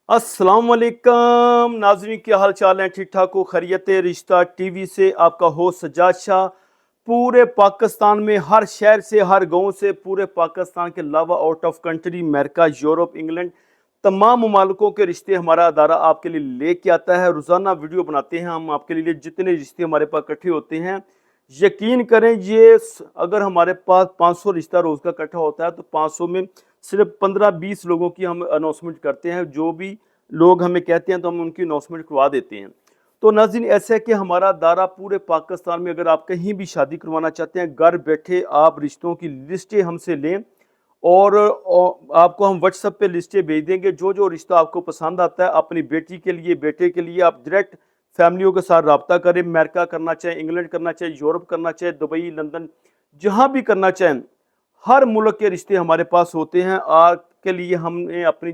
अस्सलाम वालेकुम नाज़रीन, क्या हाल चाल है? ठीक ठाक हो? खैरियत है? रिश्ता टीवी से आपका होस्ट सज्जाद शाह पूरे पाकिस्तान में हर शहर से, हर गांव से, पूरे पाकिस्तान के अलावा out of country, America, Europe, England, तमाम मुमालिकों के रिश्ते हमारा अदारा आपके लिए लेके आता है। रोज़ाना वीडियो बनाते हैं हम आपके लिए, जितने रिश्ते हमारे पास इकट्ठे होते हैं यकीन करें अगर हमारे पास 500 रिश्ता रोज़ का इकट्ठा होता है तो 500 में सिर्फ 15-20 लोगों की हम अनाउंसमेंट करते हैं। जो भी लोग हमें कहते हैं तो हम उनकी अनाउंसमेंट करवा देते हैं। तो नाज़रीन, ऐसा है कि हमारा दायरा पूरे पाकिस्तान में, अगर आप कहीं भी शादी करवाना चाहते हैं, घर बैठे आप रिश्तों की लिस्टें हमसे लें और आपको हम व्हाट्सएप पे लिस्टें भेज देंगे। जो जो रिश्ता आपको पसंद आता है, अपनी बेटी के लिए, बेटे के लिए, आप डायरेक्ट फैमिलियों के साथ रब्ता करें। अमेरिका करना चाहें, इंग्लैंड करना चाहें, यूरोप करना चाहें, दुबई, लंदन, जहाँ भी करना चाहें, हर मुल्क के रिश्ते हमारे पास होते हैं। आपके लिए हमने अपनी जो